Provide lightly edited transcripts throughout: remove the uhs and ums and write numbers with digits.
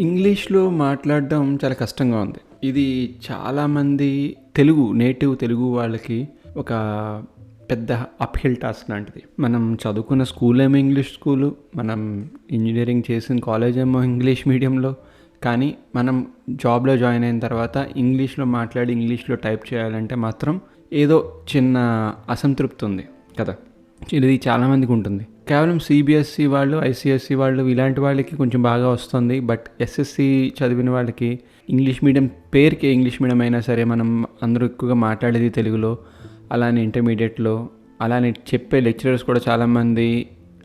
ఇంగ్లీష్‌లో మాట్లాడడం చాలా కష్టంగా ఉంది. ఇది చాలామంది నేటివ్ తెలుగు వాళ్ళకి ఒక పెద్ద అప్‌హిల్ టాస్క్ లాంటిది. మనం చదువుకున్న స్కూలేమో ఇంగ్లీష్ స్కూలు, మనం ఇంజినీరింగ్ చేసిన కాలేజేమో ఇంగ్లీష్ మీడియంలో. కానీ మనం జాబ్‌లో జాయిన్ అయిన తర్వాత ఇంగ్లీష్‌లో మాట్లాడి, ఇంగ్లీష్‌లో టైప్ చేయాలంటే మాత్రం ఏదో చిన్న అసంతృప్తి ఉంది కదా! ఇది చాలామందికి ఉంటుంది. కేవలం సీబీఎస్ఈ వాళ్ళు, ఐసీఎస్ఈ వాళ్ళు ఇలాంటి వాళ్ళకి కొంచెం బాగా వస్తుంది. బట్ ఎస్ఎస్సి చదివిన వాళ్ళకి ఇంగ్లీష్ మీడియం పేరుకే ఇంగ్లీష్ మీడియం అయినా సరే మనం అందరూ ఎక్కువగా మాట్లాడేది తెలుగులో. అలానే ఇంటర్మీడియట్లో అలానే చెప్పే లెక్చరర్స్ కూడా చాలామంది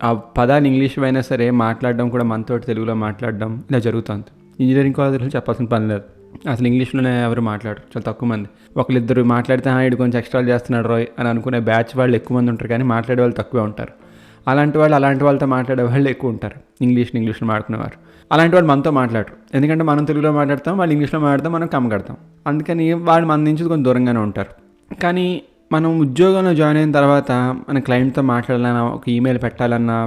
ఆ పదాలు ఇంగ్లీష్ అయినా సరే మాట్లాడడం కూడా మనతోటి తెలుగులో మాట్లాడడం ఇలా జరుగుతుంది. ఇంజనీరింగ్ కాలేజీలో చెప్పాల్సిన పని లేదు. అసలు ఇంగ్లీష్లోనే ఎవరు మాట్లాడరు, చాలా తక్కువ మంది. ఒకరిద్దరు మాట్లాడితే ఇటు కొంచెం ఎక్స్ట్రాలు చేస్తున్నాడు రోయ్ అని అనుకునే బ్యాచ్ వాళ్ళు ఎక్కువ మంది ఉంటారు, కానీ మాట్లాడే వాళ్ళు తక్కువే ఉంటారు. అలాంటి వాళ్ళతో మాట్లాడే వాళ్ళు ఎక్కువ ఉంటారు, ఇంగ్లీష్లో మాట్లాడుకునేవారు. అలాంటి వాళ్ళు మనతో మాట్లాడరు, ఎందుకంటే మనం తెలుగులో మాట్లాడతాం, వాళ్ళు ఇంగ్లీష్లో మాట్లాడతాం, మనం కమ్మగడతాం. అందుకని వాళ్ళు మన నుంచి కొంచెం దూరంగానే ఉంటారు. కానీ మనం ఉద్యోగంలో జాయిన్ అయిన తర్వాత మన క్లయింట్తో మాట్లాడాలన్నా, ఒక ఈమెయిల్ పెట్టాలన్నా,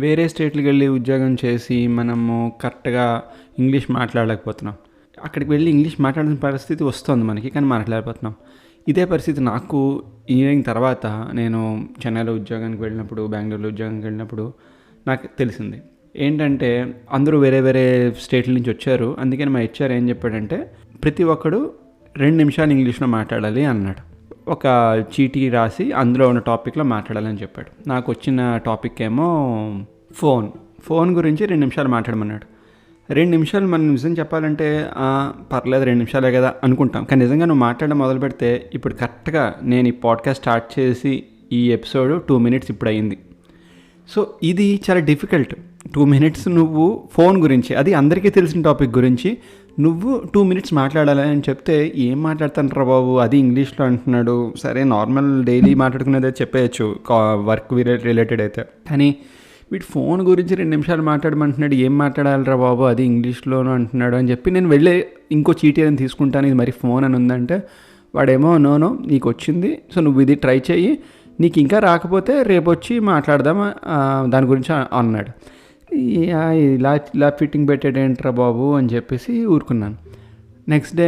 వేరే స్టేట్లకు వెళ్ళి ఉద్యోగం చేసి మనము కరెక్ట్గా ఇంగ్లీష్ మాట్లాడలేకపోతున్నాం. అక్కడికి వెళ్ళి ఇంగ్లీష్ మాట్లాడాల్సిన పరిస్థితి వస్తుంది మనకి, కానీ మాట్లాడలేకపోతున్నాం. ఇదే పరిస్థితి నాకు ఇంజనీరింగ్ తర్వాత నేను చెన్నైలో ఉద్యోగానికి వెళ్ళినప్పుడు, బెంగళూరులో ఉద్యోగానికి వెళ్ళినప్పుడు నాకు తెలిసింది. ఏంటంటే అందరూ వేరే స్టేట్ల నుంచి వచ్చారు. అందుకని మా హెచ్ఆర్ ఏం చెప్పాడంటే, ప్రతి ఒక్కడు 2 నిమిషాలు ఇంగ్లీష్లో మాట్లాడాలి అన్నాడు. ఒక చీటీ రాసి అందులో ఉన్న టాపిక్లో మాట్లాడాలని చెప్పాడు. నాకు వచ్చిన టాపిక్ ఏమో ఫోన్ గురించి 2 నిమిషాలు మాట్లాడమన్నాడు. 2 నిమిషాలు మనం నిజం చెప్పాలంటే పర్లేదు 2 నిమిషాలే కదా అనుకుంటాం. కానీ నిజంగా నువ్వు మాట్లాడడం మొదలు పెడితే, ఇప్పుడు కరెక్ట్గా నేను ఈ పాడ్కాస్ట్ స్టార్ట్ చేసి ఈ ఎపిసోడ్ 2 మినిట్స్ ఇప్పుడు అయింది. సో ఇది చాలా డిఫికల్ట్. 2 మినిట్స్ నువ్వు ఫోన్ గురించి, అది అందరికీ తెలిసిన టాపిక్ గురించి నువ్వు 2 మినిట్స్ మాట్లాడాలి అని చెప్తే, ఏం మాట్లాడతాను బాబు, అది ఇంగ్లీష్లో అంటున్నాడు. సరే నార్మల్ డైలీ మాట్లాడుకునేది చెప్పేయచ్చు, వర్క్ రిలేటెడ్ అయితే. కానీ వీడు ఫోన్ గురించి 2 నిమిషాలు మాట్లాడమంటున్నాడు, ఏం మాట్లాడాలిరా బాబు, అది ఇంగ్లీష్లోనూ అంటున్నాడు అని చెప్పి నేను వెళ్ళి ఇంకో చీటీ అని తీసుకుంటాను, ఇది మరి ఫోన్ అని ఉందంటే వాడేమో నో నీకు వచ్చింది, సో నువ్వు ఇది ట్రై చేయి, నీకు ఇంకా రాకపోతే రేపు వచ్చి మాట్లాడదాం దాని గురించి అన్నాడు. ఇలా ఫిట్టింగ్ పెట్టాడేంట్రా బాబు అని చెప్పేసి ఊరుకున్నాను. నెక్స్ట్ డే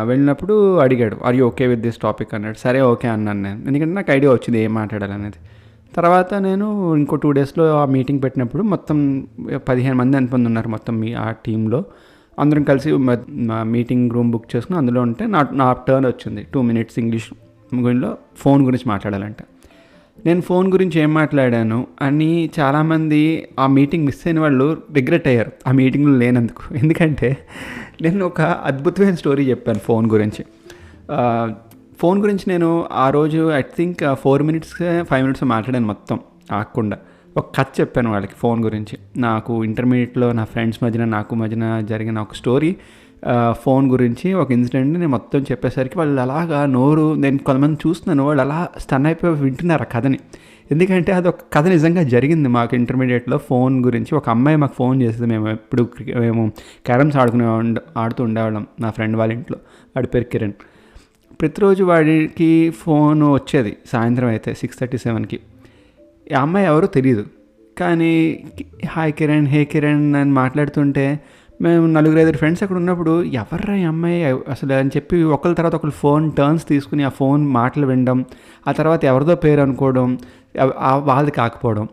వెళ్ళినప్పుడు అడిగాడు, are you okay with this topic అన్నాడు. సరే ఓకే అన్నాను నేను, ఎందుకంటే నాకు ఐడియా వచ్చింది ఏం మాట్లాడాలనేది. తర్వాత నేను ఇంకో 2 డేస్లో ఆ మీటింగ్ పెట్టినప్పుడు మొత్తం 15 మంది అనుకుంది ఉన్నారు మొత్తం ఆ టీంలో. అందరం కలిసి మీటింగ్ రూమ్ బుక్ చేసుకుని అందులో ఉంటే నా టర్న్ వచ్చింది. 2 మినిట్స్ ఇంగ్లీష్ గురిలో ఫోన్ గురించి మాట్లాడాలంటే. నేను ఫోన్ గురించి ఏం మాట్లాడాను అని చాలామంది ఆ మీటింగ్ మిస్ అయిన వాళ్ళు రిగ్రెట్ అయ్యారు ఆ మీటింగ్లో లేనందుకు. ఎందుకంటే నేను ఒక అద్భుతమైన స్టోరీ చెప్పాను ఫోన్ గురించి. నేను ఆ రోజు ఐ థింక్ 4 మినిట్స్ 5 మినిట్స్ మాట్లాడాను మొత్తం ఆగకుండా. ఒక కథ చెప్పాను వాళ్ళకి ఫోన్ గురించి. నాకు ఇంటర్మీడియట్లో నా ఫ్రెండ్స్ మధ్యన జరిగిన ఒక స్టోరీ, ఫోన్ గురించి ఒక ఇన్సిడెంట్ నేను మొత్తం చెప్పేసరికి వాళ్ళు అలాగా నేను కొంతమంది చూస్తున్నాను, వాళ్ళు అలా స్టన్ అయిపోయి వింటున్నారు ఆ కథని. ఎందుకంటే అది ఒక కథ నిజంగా జరిగింది మాకు ఇంటర్మీడియట్లో ఫోన్ గురించి. ఒక అమ్మాయి మాకు ఫోన్ చేసేది, మేము క్యారమ్స్ ఆడుతూ ఉండేవాళ్ళం నా ఫ్రెండ్ వాళ్ళ ఇంట్లో. వాడి పేరు కిరణ్. ప్రతిరోజు వాడికి ఫోన్ వచ్చేది సాయంత్రం అయితే 6:37కి. ఈ అమ్మాయి ఎవరో తెలియదు, కానీ హాయ్ కిరణ్, హే కిరణ్ అని మాట్లాడుతుంటే మేము 4-5 ఫ్రెండ్స్ అక్కడ ఉన్నప్పుడు ఎవర్రా ఈ అమ్మాయి అసలు అని చెప్పి ఒకరి తర్వాత ఒకరు ఫోన్ టర్న్స్ తీసుకుని ఆ ఫోన్ మాటలు వినడం, ఆ తర్వాత ఎవరిదో పేరు అనుకోవడం, వాళ్ళది కాకపోవడం,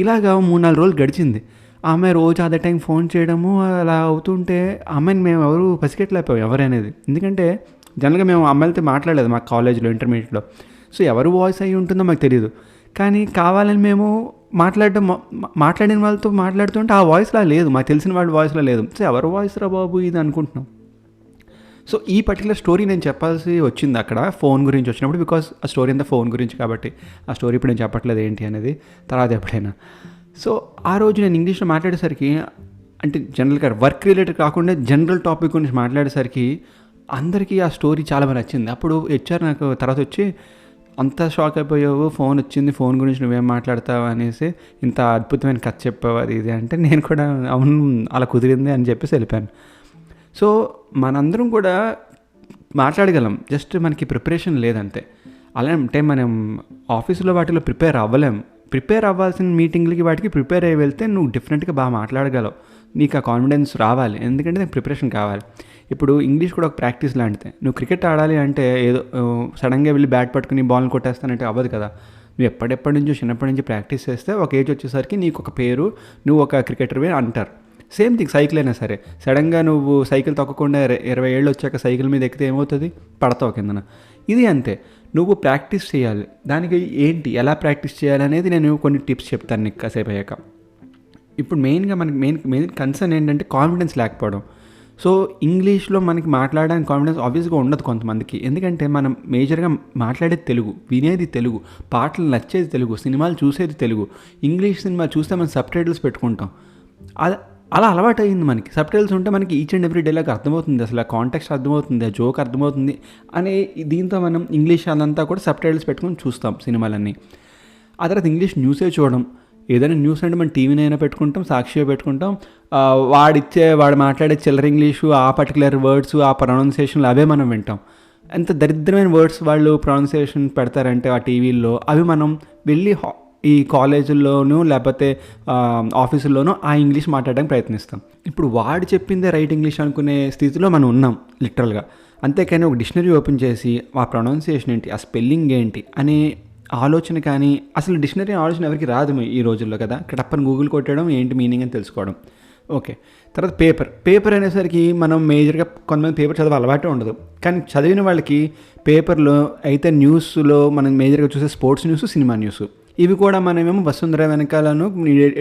ఇలాగా 3-4 రోజులు గడిచింది. ఆ అమ్మాయి రోజు అదే టైం ఫోన్ చేయడము అలా అవుతుంటే ఆ అమ్మాయిని మేము ఎవరు పసిగట్టలేకపోయాం ఎవరనేది. ఎందుకంటే జనరల్గా మేము అమ్మాయిలతో మాట్లాడలేదు మా కాలేజ్లో ఇంటర్మీడియట్లో. సో ఎవరు వాయిస్ అయ్యి ఉంటుందో మాకు తెలియదు. కానీ కావాలని మేము మాట్లాడిన వాళ్ళతో మాట్లాడుతుంటే ఆ వాయిస్లా లేదు, మాకు తెలిసిన వాళ్ళ వాయిస్లా లేదు. సో ఎవరు వాయిస్ రా బాబు ఇది అనుకుంటున్నాం. సో ఈ పర్టికులర్ స్టోరీ నేను చెప్పాల్సి వచ్చింది అక్కడ ఫోన్ గురించి వచ్చినప్పుడు, బికాస్ ఆ స్టోరీ అంతా ఫోన్ గురించి కాబట్టి. ఆ స్టోరీ ఇప్పుడు నేను చెప్పట్లేదు ఏంటి అనేది, తర్వాత ఎప్పుడైనా. సో ఆ రోజు నేను ఇంగ్లీష్లో మాట్లాడేసరికి, అంటే జనరల్గా వర్క్ రిలేటెడ్ కాకుండా జనరల్ టాపిక్ గురించి మాట్లాడేసరికి అందరికీ ఆ స్టోరీ చాలా బాగా నచ్చింది. అప్పుడు హెచ్ఆర్ నాకు తర్వాత వచ్చి, అంత షాక్ అయిపోయావు, ఫోన్ వచ్చింది, ఫోన్ గురించి నువ్వేం మాట్లాడతావు అనేసి, ఇంత అద్భుతమైన కథ చెప్పావు అది ఇది అంటే, నేను కూడా అవును అలా కుదిరింది అని చెప్పేసి వెళ్ళిపోయాను. సో మనందరం కూడా మాట్లాడగలం, జస్ట్ మనకి ప్రిపరేషన్ లేదంతే. అలా అంటే మనం ఆఫీసులో వాటిలో ప్రిపేర్ అవ్వలేం. ప్రిపేర్ అవ్వాల్సిన మీటింగ్లకి వాటికి ప్రిపేర్ అయ్యి వెళ్తే నువ్వు డిఫరెంట్గా బాగా మాట్లాడగలవు. నీకు ఆ కాన్ఫిడెన్స్ రావాలి, ఎందుకంటే నీకు ప్రిపరేషన్ కావాలి. ఇప్పుడు ఇంగ్లీష్ కూడా ఒక ప్రాక్టీస్ లాంటిదే. నువ్వు క్రికెట్ ఆడాలి అంటే ఏదో సడన్గా వెళ్ళి బ్యాట్ పట్టుకుని బాల్ని కొట్టేస్తానంటే అవ్వదు కదా. నువ్వు ఎప్పటి నుంచో చిన్నప్పటి నుంచి ప్రాక్టీస్ చేస్తే ఒక ఏజ్ వచ్చేసరికి నీకు ఒక పేరు, నువ్వు ఒక క్రికెటర్వే అంటారు. సేమ్ థింగ్ సైకిల్ అయినా సరే, సడన్గా నువ్వు సైకిల్ తొక్కకుండా 20 ఏళ్ళు వచ్చాక సైకిల్ మీద ఎక్కితే ఏమవుతుంది, పడతావు కిందన. ఇది అంతే, నువ్వు ప్రాక్టీస్ చేయాలి. దానికి ఏంటి, ఎలా ప్రాక్టీస్ చేయాలనేది నేను కొన్ని టిప్స్ చెప్తాను నీకు కాసేపు అయ్యాక. ఇప్పుడు మెయిన్గా మనకి మెయిన్ కన్సర్న్ ఏంటంటే కాన్ఫిడెన్స్ లేకపోవడం. సో ఇంగ్లీష్లో మనకి మాట్లాడడానికి కాన్ఫిడెన్స్ ఆబ్వియస్గా ఉండదు కొంతమందికి, ఎందుకంటే మనం మేజర్గా మాట్లాడేది తెలుగు, వినేది తెలుగు, పాటలు నచ్చేది తెలుగు, సినిమాలు చూసేది తెలుగు. ఇంగ్లీష్ సినిమా చూస్తే మనం సబ్ టైటిల్స్ పెట్టుకుంటాం. అలా అలవాటు అయింది మనకి. సబ్ టైటిల్స్ ఉంటే మనకి ఈచ్ అండ్ ఎవ్రీ డైలాగ్ అర్థమవుతుంది, అసలు ఆ కాంటెక్స్ట్ అర్థమవుతుంది, ఆ జోక్ అర్థమవుతుంది అనే దీంతో మనం ఇంగ్లీష్ అదంతా కూడా సబ్ టైటిల్స్ పెట్టుకొని చూస్తాం సినిమాలన్నీ. ఆ తర్వాత ఇంగ్లీష్ న్యూసే చూడడం. ఏదైనా న్యూస్ అంటే మనం టీవీనైనా పెట్టుకుంటాం, సాక్షిగా పెట్టుకుంటాం. వాడు మాట్లాడే చిల్లర ఇంగ్లీషు, ఆ పర్టికులర్ వర్డ్స్, ఆ ప్రొనౌన్సియేషన్లు అవే మనం వింటాం. ఎంత దరిద్రమైన వర్డ్స్ వాళ్ళు ప్రొనౌన్సియేషన్ పెడతారంటే ఆ టీవీల్లో, అవి మనం వెళ్ళి ఈ కాలేజీల్లోనూ లేకపోతే ఆఫీసుల్లోనూ ఆ ఇంగ్లీష్ మాట్లాడడానికి ప్రయత్నిస్తాం. ఇప్పుడు వాడు చెప్పిందే రైట్ ఇంగ్లీష్ అనుకునే స్థితిలో మనం ఉన్నాం లిటరల్గా. అంతేకాని ఒక డిక్షనరీ ఓపెన్ చేసి ఆ ప్రొనౌన్సియేషన్ ఏంటి, ఆ స్పెల్లింగ్ ఏంటి అనే ఆలోచన కానీ, అసలు డిక్షనరీ ఆలోచన ఎవరికి రాదు ఈ రోజుల్లో కదా. టప్పని గూగుల్ కొట్టడం, ఏంటి మీనింగ్ అని తెలుసుకోవడం. ఓకే, తర్వాత పేపర్ అనేసరికి మనం మేజర్గా కొంతమంది పేపర్ చదివే అలవాటే ఉండదు. కానీ చదివిన వాళ్ళకి పేపర్లో అయితే న్యూస్లో మనం మేజర్గా చూసే స్పోర్ట్స్ న్యూస్, సినిమా న్యూస్, ఇవి కూడా మనమేమో వసుంధర వెనకాలను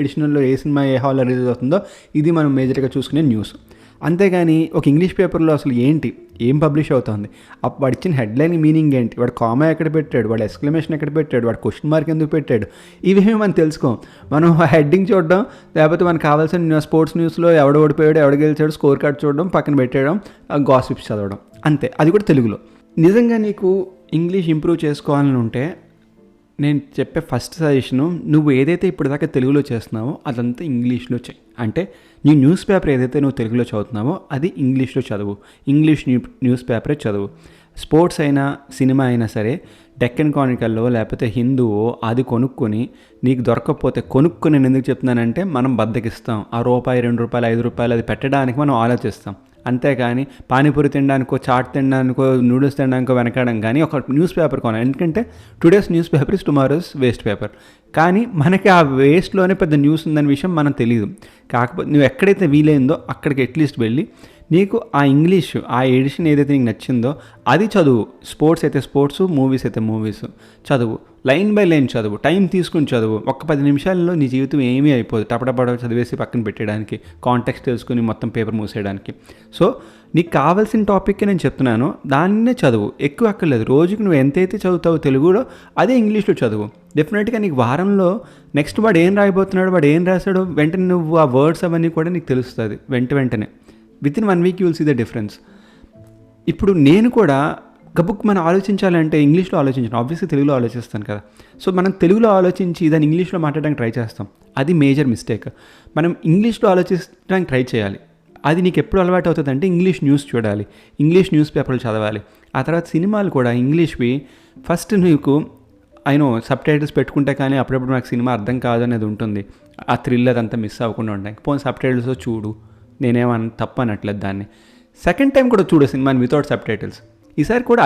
ఎడిషనల్లో ఏ సినిమా ఏ హాల్లో రిలీజ్ అవుతుందో ఇది మనం మేజర్గా చూసుకునే న్యూస్. అంతేగాని ఒక ఇంగ్లీష్ పేపర్లో అసలు ఏంటి, ఏం పబ్లిష్ అవుతుంది, వాడు ఇచ్చిన హెడ్లైన్ మీనింగ్ ఏంటి, వాడు కామా ఎక్కడ పెట్టాడు, వాడు ఎక్స్క్లమేషన్ ఎక్కడ పెట్టాడు, వాడు క్వశ్చన్ మార్క్ ఎందుకు పెట్టాడు, ఇవేమీ మనం తెలుసుకోం. మనం హెడ్డింగ్ చూడడం, లేకపోతే మనకు కావాల్సిన స్పోర్ట్స్ న్యూస్లో ఎవడు ఓడిపోయాడు, ఎవడు గెలిచాడు, స్కోర్ కార్డ్ చూడడం, పక్కన పెట్టేయడం, గాసిప్స్ చదవడం, అంతే. అది కూడా తెలుగులో. నిజంగా నీకు ఇంగ్లీష్ ఇంప్రూవ్ చేసుకోవాలని ఉంటే నేను చెప్పే ఫస్ట్ సజెషను, నువ్వు ఏదైతే ఇప్పటిదాకా తెలుగులో చేస్తున్నావో అదంతా ఇంగ్లీష్లో చేయి. అంటే నీ న్యూస్ పేపర్ ఏదైతే నువ్వు తెలుగులో చదువుతున్నావో అది ఇంగ్లీష్లో చదువు, ఇంగ్లీష్ న్యూస్ పేపరే చదువు. స్పోర్ట్స్ అయినా సినిమా అయినా సరే డెక్కన్ క్రానికల్లో లేకపోతే హిందూవో అది కొనుక్కొని, నీకు దొరకకపోతే కొనుక్కొని నేను ఎందుకు చెప్తున్నానంటే మనం బద్దకిస్తాం. ఆ రూపాయి, 2 రూపాయలు, 5 రూపాయలు అది పెట్టడానికి మనం ఆలోచిస్తాం. అంతేకాని పానీపూరి తినడానికో, చాట్ తినడానికో, నూడిల్స్ తినడానికో వెనకడం కానీ ఒక న్యూస్ పేపర్ కొనాలి. ఎందుకంటే today's newspaper is tomorrow's waste paper. కానీ మనకి ఆ వేస్ట్లోనే పెద్ద న్యూస్ ఉందనే విషయం మనకు తెలియదు. కాకపోతే నువ్వు ఎక్కడైతే వీలైందో అక్కడికి అట్లీస్ట్ వెళ్ళి నీకు ఆ ఇంగ్లీషు, ఆ ఎడిషన్ ఏదైతే నీకు నచ్చిందో అది చదువు. స్పోర్ట్స్ అయితే స్పోర్ట్స్, మూవీస్ అయితే మూవీస్ చదువు. లైన్ బై లైన్ చదువు, టైం తీసుకుని చదువు. ఒక 10 నిమిషాల్లో నీ జీవితం ఏమీ అయిపోదు టపటపడ చదివేసి పక్కన పెట్టేయడానికి, కాంటెక్స్ట్ తెలుసుకుని మొత్తం పేపర్ మూసేయడానికి. సో నీకు కావాల్సిన టాపిక్కే నేను చెప్తున్నాను, దాన్నే చదువు. ఎక్కువ అక్కర్లేదు. రోజుకి నువ్వు ఎంతైతే చదువుతావు తెలుగులో అదే ఇంగ్లీష్లో చదువు. డెఫినెట్గా నీకు వారంలో నెక్స్ట్ వాడు ఏం రాయబోతున్నాడు, వాడు ఏం రాశాడో వెంటనే నువ్వు ఆ వర్డ్స్ అవన్నీ కూడా నీకు తెలుస్తుంది వెంటనే. Within 1 week you will see the difference. ఇప్పుడు నేను కూడా గబుక్ మనం ఆలోచించాలంటే ఇంగ్లీష్లో ఆలోచించాను, ఆబ్వియస్లీ తెలుగులో ఆలోచిస్తాను కదా. సో మనం తెలుగులో ఆలోచించి దాన్ని ఇంగ్లీష్లో మాట్లాడడానికి ట్రై చేస్తాం. అది మేజర్ మిస్టేక్. మనం ఇంగ్లీష్లో ఆలోచించడానికి ట్రై చేయాలి. అది నీకు ఎప్పుడు అలవాటు అవుతుంది అంటే ఇంగ్లీష్ న్యూస్ చూడాలి, ఇంగ్లీష్ న్యూస్ పేపర్లు చదవాలి. ఆ తర్వాత సినిమాలు కూడా ఇంగ్లీష్వి ఫస్ట్ నీకు సబ్ టైటిల్స్ పెట్టుకుంటే కానీ అప్పుడప్పుడు నాకు సినిమా అర్థం కాదు అనేది ఉంటుంది. ఆ థ్రిల్ అదంతా మిస్ అవ్వకుండా ఉండడానికి పోనీ సబ్ టైటిల్స్తో చూడు, నేనేమన్నా తప్పు అనట్లేదు దాన్ని. సెకండ్ టైం కూడా చూడు సినిమాని వితౌట్ సబ్ టైటిల్స్. ఈసారి కూడా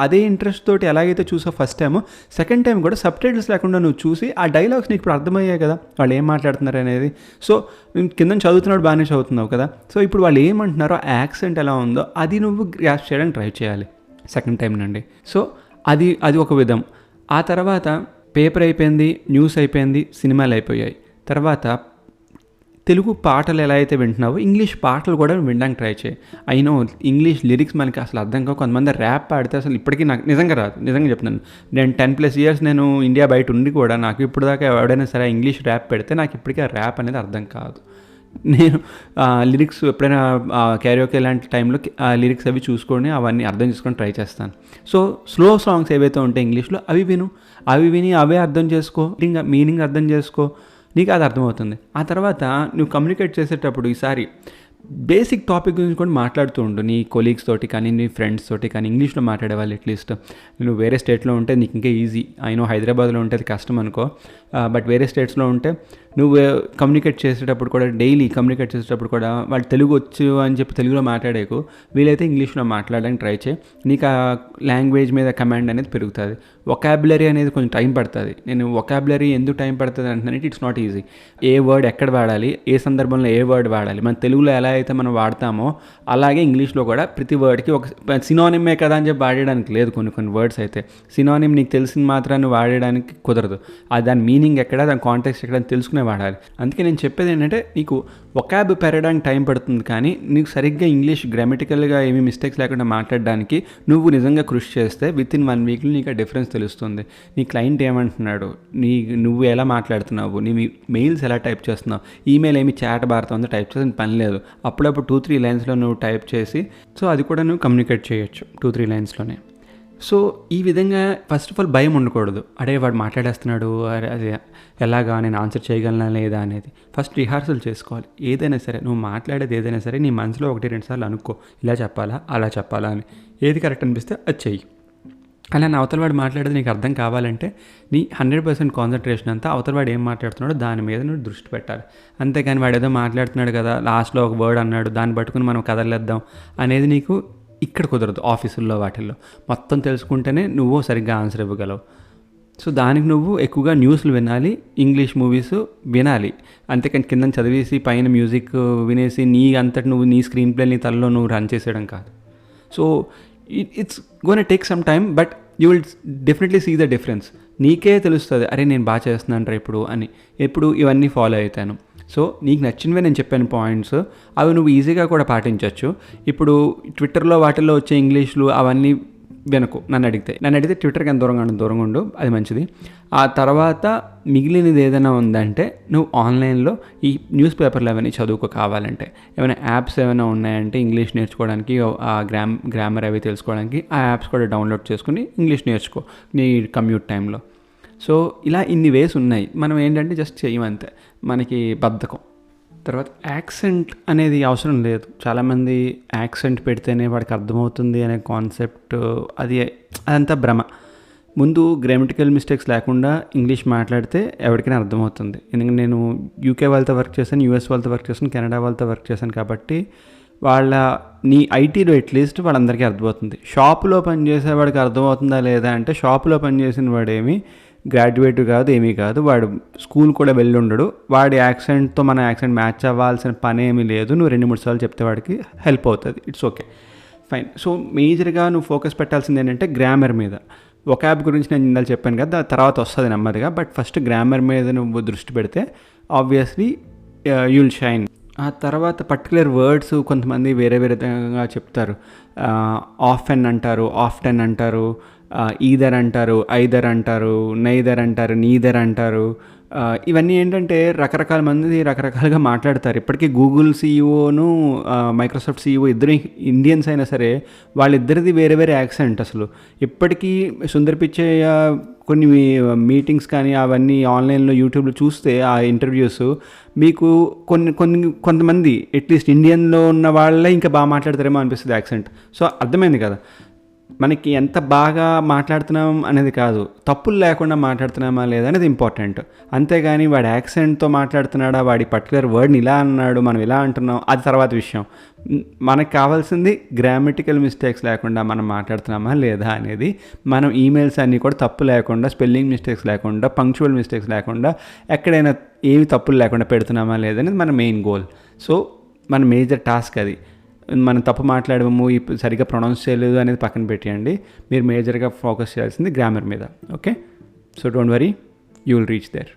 అదే ఇంట్రెస్ట్ తోటి ఎలాగైతే చూసావు ఫస్ట్ టైము, సెకండ్ టైం కూడా సబ్ టైటిల్స్ లేకుండా నువ్వు చూసి ఆ డైలాగ్స్ నీకు ఇప్పుడు అర్థమయ్యాయి కదా, వాళ్ళు ఏం మాట్లాడుతున్నారు అనేది. సో కింద చదువుతున్నాడు, బాగానే చదువుతున్నావు కదా. సో ఇప్పుడు వాళ్ళు ఏమంటున్నారో ఆ యాక్సెంట్ ఎలా ఉందో అది నువ్వు గ్రాస్ప్ చేయడానికి ట్రై చేయాలి సెకండ్ టైం నుండి. సో అది ఒక విధం. ఆ తర్వాత పేపర్ అయిపోయింది, న్యూస్ అయిపోయింది, సినిమాలు అయిపోయాయి. తర్వాత తెలుగు పాటలు ఎలా అయితే వింటున్నావో ఇంగ్లీష్ పాటలు కూడా వినడానికి ట్రై చేయి. అయినో ఇంగ్లీష్ లిరిక్స్ మనకి అసలు అర్థం కావు. కొంతమంది ర్యాప్ పాడితే అసలు ఇప్పటికీ నాకు నిజంగా రాదు. నిజంగా చెప్తున్నాను, నేను 10+ years నేను ఇండియా బయట ఉండి కూడా నాకు ఇప్పుడు దాకా ఎవడైనా సరే ఇంగ్లీష్ ర్యాప్ పెడితే నాకు ఇప్పటికీ ఆ ర్యాప్ అనేది అర్థం కాదు. నేను లిరిక్స్ ఎప్పుడైనా క్యారియోకే లాంటి టైంలో లిరిక్స్ అవి చూసుకొని అవన్నీ అర్థం చేసుకొని ట్రై చేస్తాను. సో స్లో సాంగ్స్ ఏవైతే ఉంటాయి ఇంగ్లీష్లో అవి విని అవే అర్థం చేసుకో, మీనింగ్ అర్థం చేసుకో, నీకు అది అర్థమవుతుంది. ఆ తర్వాత నువ్వు కమ్యూనికేట్ చేసేటప్పుడు ఈసారి బేసిక్ టాపిక్ గురించి కూడా మాట్లాడుతూ ఉండు నీ కొలీగ్స్ తోటి కానీ నీ ఫ్రెండ్స్ తోటి కానీ ఇంగ్లీష్లో మాట్లాడేవాళ్ళు అట్లీస్ట్. నువ్వు వేరే స్టేట్లో ఉంటే నీకు ఇంకా ఈజీ. అయినో హైదరాబాద్లో ఉంటే అది కష్టం అనుకో, బట్ వేరే స్టేట్స్లో ఉంటే నువ్వు కమ్యూనికేట్ చేసేటప్పుడు కూడా డైలీ కమ్యూనికేట్ చేసేటప్పుడు కూడా వాళ్ళు తెలుగు వచ్చు అని చెప్పి తెలుగులో మాట్లాడేకు, వీలైతే ఇంగ్లీష్లో మాట్లాడడానికి ట్రై చేయి. నీకు ఆ లాంగ్వేజ్ మీద కమాండ్ అనేది పెరుగుతుంది. వొకాబులరీ అనేది కొంచెం టైం పడుతుంది. నేను వొకాబులరీ ఎందుకు టైం పడుతుంది అంటున్నానంటే it's not easy. A word ఎక్కడ వాడాలి, ఏ సందర్భంలో ఏ వర్డ్ వాడాలి, మన తెలుగులో ఎలా అయితే మనం వాడతామో అలాగే ఇంగ్లీష్లో కూడా ప్రతి వర్డ్కి ఒక సినోనిమే కదా అని చెప్పి వాడడానికి లేదు. కొన్ని వర్డ్స్ అయితే సినోనిమ్ నీకు తెలిసిన మాత్రాన్ని వాడడానికి కుదరదు. దాని మీనింగ్ ఎక్కడ, దాని కాంటెక్స్ట్ ఎక్కడ అని తెలుసుకునే వాడాలి. అందుకే నేను చెప్పేది ఏంటంటే నీకు వొకాబ్ పెరగడానికి టైం పడుతుంది, కానీ నీకు సరిగ్గా ఇంగ్లీష్ గ్రామటికల్గా ఏమీ మిస్టేక్స్ లేకుండా మాట్లాడడానికి నువ్వు నిజంగా కృషి చేస్తే విత్ ఇన్ 1 వీక్లో నీకు ఆ డిఫరెన్స్ తెలుస్తుంది. నీ క్లయింట్ ఏమంటున్నాడు, నువ్వు ఎలా మాట్లాడుతున్నావు, నీ మెయిల్స్ ఎలా టైప్ చేస్తున్నావు, ఈమెయిల్ ఏమి చాట్ భారతం టైప్ చేసిన పని లేదు. అప్పుడప్పుడు 2-3 లైన్స్లో నువ్వు టైప్ చేసి సో అది కూడా నువ్వు కమ్యూనికేట్ చేయొచ్చు 2-3 లైన్స్లోనే. సో ఈ విధంగా ఫస్ట్ ఆఫ్ ఆల్ భయం ఉండకూడదు. అడే వాడు మాట్లాడేస్తున్నాడు, అది ఎలాగా నేను ఆన్సర్ చేయగలనా లేదా అనేది ఫస్ట్ రిహార్సల్ చేసుకోవాలి. ఏదైనా సరే నువ్వు మాట్లాడేది ఏదైనా సరే నీ మనసులో 1-2 సార్లు అనుకో, ఇలా చెప్పాలా అలా చెప్పాలా అని. ఏది కరెక్ట్ అనిపిస్తే అది చెయ్యి. అలా నా అవతల వాడు మాట్లాడేది నీకు అర్థం కావాలంటే నీ 100% కాన్సన్ట్రేషన్ అంతా అవతల వాడు ఏం మాట్లాడుతున్నాడో దాని మీద నువ్వు దృష్టి పెట్టాలి. అంతేకాని వాడు ఏదో మాట్లాడుతున్నాడు కదా, లాస్ట్లో ఒక వర్డ్ అన్నాడు దాన్ని పట్టుకుని మనం కదలేద్దాం అనేది నీకు ఇక్కడ కుదరదు. ఆఫీసుల్లో వాటిల్లో మొత్తం తెలుసుకుంటేనే నువ్వు సరిగ్గా ఆన్సర్ ఇవ్వగలవు. సో దానికి నువ్వు ఎక్కువగా న్యూస్లు వినాలి, ఇంగ్లీష్ మూవీస్ వినాలి. అంతేకాని కింద చదివేసి పైన మ్యూజిక్ వినేసి నీ అంతటి నువ్వు నీ స్క్రీన్ ప్లే నీ తలలో నువ్వు రన్ చేసేయడం కాదు. So it's gonna take some time, but you will definitely see the difference. నీకే తెలుస్తుంది, అరే నేను బాగా చేస్తున్నాను ఇప్పుడు అని. ఎప్పుడు ఇవన్నీ ఫాలో అవుతాను. సో నీకు నచ్చినవే నేను చెప్పాను పాయింట్స్, అవి నువ్వు ఈజీగా కూడా పాటించవచ్చు. ఇప్పుడు ట్విట్టర్లో వాటిల్లో వచ్చే ఇంగ్లీష్లు అవన్నీ వెనకు నన్ను అడిగితే ట్విట్టర్కి ఎంత దూరంగా ఉండు, అది మంచిది. ఆ తర్వాత మిగిలినది ఏదైనా ఉందంటే నువ్వు ఆన్లైన్లో ఈ న్యూస్ పేపర్లు అవన్నీ చదువుకో. కావాలంటే ఏమైనా యాప్స్ ఏమైనా ఉన్నాయంటే ఇంగ్లీష్ నేర్చుకోవడానికి, ఆ గ్రామర్ అవి తెలుసుకోవడానికి ఆ యాప్స్ కూడా డౌన్లోడ్ చేసుకుని ఇంగ్లీష్ నేర్చుకో నీ కమ్యూట్ టైంలో. సో ఇలా ఇన్ని వేస్ ఉన్నాయి. మనం ఏంటంటే జస్ట్ చేయమంతే, మనకి బద్ధకం. తర్వాత యాక్సెంట్ అనేది అవసరం లేదు. చాలామంది యాక్సెంట్ పెడితేనే వాడికి అర్థమవుతుంది అనే కాన్సెప్ట్ అదంతా భ్రమ. ముందు గ్రామటికల్ మిస్టేక్స్ లేకుండా ఇంగ్లీష్ మాట్లాడితే ఎవరికైనా అర్థమవుతుంది. ఎందుకంటే నేను యూకే వాళ్ళతో వర్క్ చేశాను, యూఎస్ వాళ్ళతో వర్క్ చేశాను, కెనడా వాళ్ళతో వర్క్ చేశాను కాబట్టి నీ ఐటీలో అట్లీస్ట్ వాళ్ళందరికీ అర్థమవుతుంది. షాపులో పనిచేసేవాడికి అర్థమవుతుందా లేదా అంటే షాపులో పనిచేసిన వాడేమి గ్రాడ్యుయేట్ కాదు, ఏమీ కాదు, వాడు స్కూల్ కూడా వెళ్ళి ఉండడు, వాడి యాక్సెంట్తో మన యాక్సెంట్ మ్యాచ్ అవ్వాల్సిన పని ఏమీ లేదు. నువ్వు 2-3 సార్లు చెప్తే వాడికి హెల్ప్ అవుతుంది. It's okay, fine. సో మేజర్గా నువ్వు ఫోకస్ పెట్టాల్సింది ఏంటంటే గ్రామర్ మీద. వొకాబ్ గురించి నేను ఇందాక చెప్పాను కదా, తర్వాత వస్తుంది నెమ్మదిగా, బట్ ఫస్ట్ గ్రామర్ మీద నువ్వు దృష్టి పెడితే ఆబ్వియస్లీ యూ విల్ షైన్. ఆ తర్వాత పర్టికులర్ వర్డ్స్ కొంతమంది వేరే విధంగా చెప్తారు. ఆఫెన్ అంటారు, ఆఫ్టెన్ అంటారు, ఈదర్ అంటారు, ఐదర్ అంటారు, నైదర్ అంటారు, నీదర్ అంటారు. ఇవన్నీ ఏంటంటే రకరకాల మంది రకరకాలుగా మాట్లాడతారు. ఇప్పటికీ గూగుల్ సీఈఓను మైక్రోసాఫ్ట్ సీఈఓ ఇద్దరు ఇండియన్స్ అయినా సరే వాళ్ళిద్దరిది వేరే వేరే యాక్సెంట్. అసలు ఇప్పటికీ సుందర్ పిచ్చై కొన్ని మీటింగ్స్ కానీ అవన్నీ ఆన్లైన్లో యూట్యూబ్లో చూస్తే ఆ ఇంటర్వ్యూస్ మీకు కొంతమంది అట్లీస్ట్ ఇండియన్లో ఉన్న వాళ్ళే ఇంకా బాగా మాట్లాడతారేమో అనిపిస్తుంది యాక్సెంట్. సో అర్థమైంది కదా, మనకి ఎంత బాగా మాట్లాడుతున్నాం అనేది కాదు, తప్పులు లేకుండా మాట్లాడుతున్నామా లేదా అనేది ఇంపార్టెంట్. అంతేగాని వాడి యాక్సెంట్తో మాట్లాడుతున్నాడా, వాడి పర్టికులర్ వర్డ్ని ఇలా అన్నాడు మనం ఇలా అంటున్నాం అది తర్వాత విషయం. మనకు కావాల్సింది గ్రామటికల్ మిస్టేక్స్ లేకుండా మనం మాట్లాడుతున్నామా లేదా అనేది. మనం ఈమెయిల్స్ అన్నీ కూడా తప్పు లేకుండా, స్పెల్లింగ్ మిస్టేక్స్ లేకుండా, పంక్చువల్ మిస్టేక్స్ లేకుండా, ఎక్కడైనా ఏమి తప్పులు లేకుండా పెడుతున్నామా లేదనేది మన మెయిన్ గోల్. సో మన మేజర్ టాస్క్ అది. మనం తప్పు మాట్లాడము, సరిగ్గా ప్రొనౌన్స్ చేయలేదు అనేది పక్కన పెట్టేయండి. మీరు మేజర్గా ఫోకస్ చేయాల్సింది గ్రామర్ మీద. Okay, so don't worry, you will reach there.